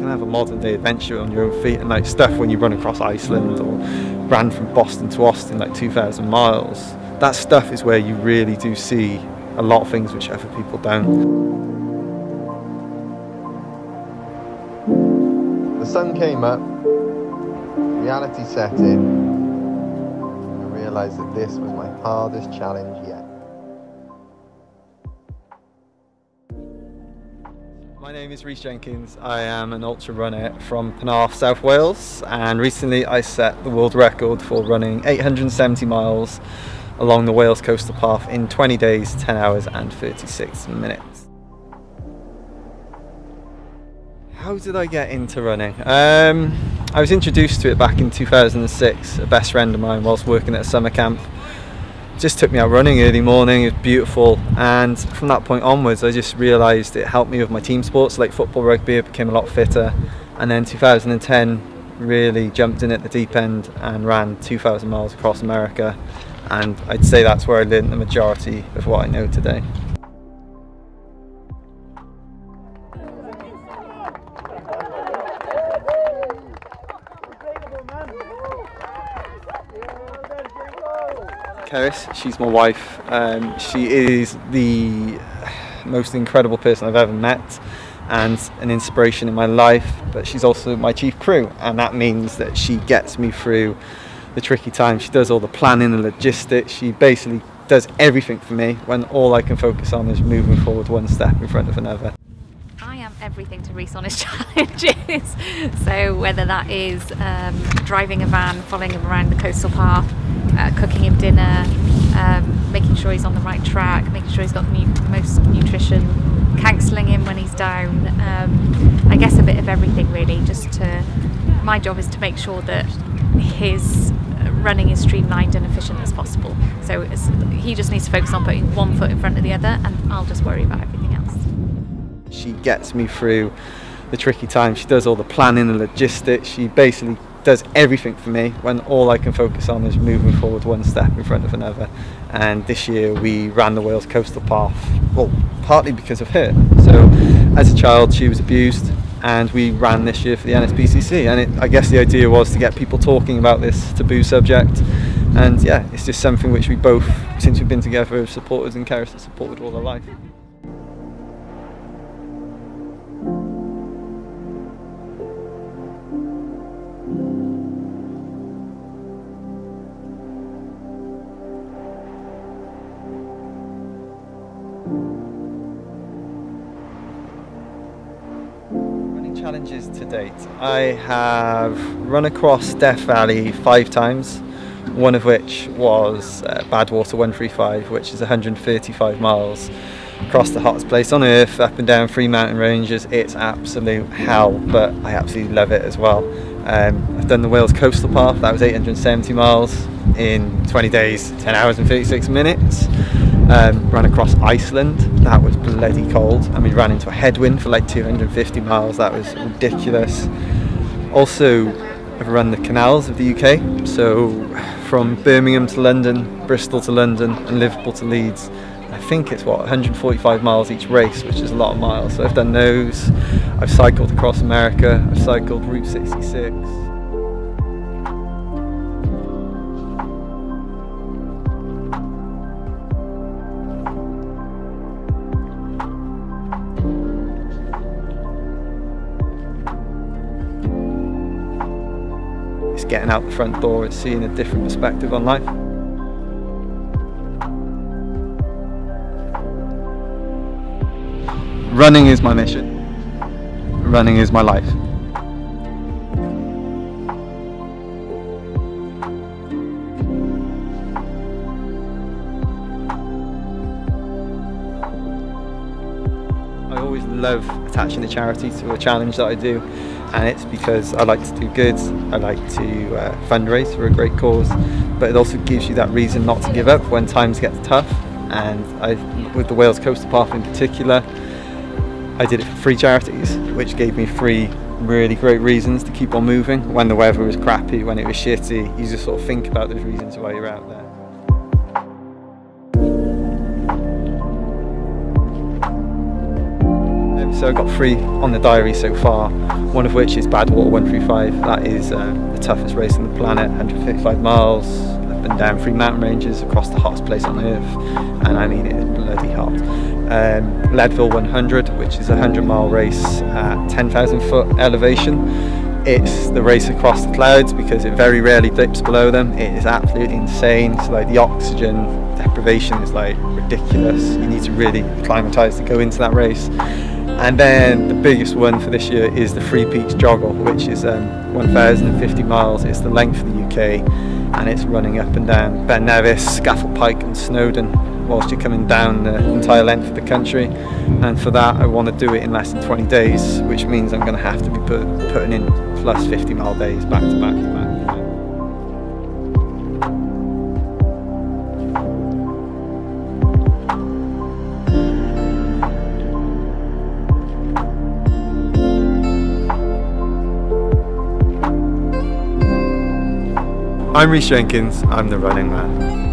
can have a modern day adventure on your own feet, and like stuff when you run across Iceland or ran from Boston to Austin, like 2,000 miles. That stuff is where you really do see a lot of things which other people don't. The sun came up, reality set in, and I realised that this was my hardest challenge yet. My name is Rhys Jenkins. I am an ultra runner from Penarth, South Wales, and recently I set the world record for running 870 miles along the Welsh Coastal Path in 20 days, 10 hours and 36 minutes. How did I get into running? I was introduced to it back in 2006. A best friend of mine whilst working at a summer camp just took me out running early morning. It was beautiful, and from that point onwards I just realised it helped me with my team sports like football, rugby. I became a lot fitter, and then 2010 really jumped in at the deep end and ran 2,000 miles across America, and I'd say that's where I learned the majority of what I know today. Cerys, she's my wife. She is the most incredible person I've ever met and an inspiration in my life, but she's also my chief crew, and that means that she gets me through the tricky times. She does all the planning and logistics. She basically does everything for me when all I can focus on is moving forward one step in front of another. I am everything to Rhys on his challenges. So whether that is driving a van, following him around the coastal path, cooking him dinner, making sure he's on the right track, making sure he's got the most nutrition, counselling him when he's down, I guess a bit of everything really. My job is to make sure that his running is streamlined and efficient as possible. So he just needs to focus on putting one foot in front of the other, and I'll just worry about everything else. She gets me through the tricky times. She does all the planning and logistics. She basically does everything for me when all I can focus on is moving forward one step in front of another. And this year we ran the Welsh Coastal Path, well, partly because of her. So as a child she was abused, and we ran this year for the NSPCC, and I guess the idea was to get people talking about this taboo subject. And yeah, it's just something which we both, since we've been together, have supported, and Cerys has supported all our life. Challenges to date. I have run across Death Valley 5 times, one of which was Badwater 135, which is 135 miles across the hottest place on earth, up and down 3 mountain ranges. It's absolute hell, but I absolutely love it as well. I've done the Welsh Coastal Path. That was 870 miles in 20 days, 10 hours and 36 minutes. Ran across Iceland. That was bloody cold, and we ran into a headwind for like 250 miles. That was ridiculous. Also, I've run the canals of the UK, so from Birmingham to London, Bristol to London, and Liverpool to Leeds. I think it's 145 miles each race, which is a lot of miles. So I've done those. I've cycled across America. I've cycled Route 66. It's getting out the front door, it's seeing a different perspective on life. Running is my mission. Running is my life. I always love attaching a charity to a challenge that I do, and it's because I like to do good. I like to fundraise for a great cause, but it also gives you that reason not to give up when times get tough. And with the Welsh Coastal Path in particular, I did it for FreeCinematics, which gave me 3 really great reasons to keep on moving. When the weather was crappy, when it was shitty, you just sort of think about those reasons while you're out there. So I've got 3 on the diary so far, one of which is Badwater 135. That is the toughest race on the planet, 155 miles up and down 3 mountain ranges across the hottest place on earth, and I mean it is bloody hot. Leadville 100, which is a 100-mile race at 10,000 foot elevation. It's the race across the clouds because it very rarely dips below them. It is absolutely insane. So like the oxygen deprivation is like ridiculous. You need to really acclimatise to go into that race. And then the biggest one for this year is the Three Peaks Joggle, which is 1,050 miles. It's the length of the UK, and it's running up and down Ben Nevis, Scafell Pike and Snowdon whilst you're coming down the entire length of the country. And for that I want to do it in less than 20 days, which means I'm going to have to be putting in plus 50-mile days back to back to back. I'm Rhys Jenkins, I'm the running man.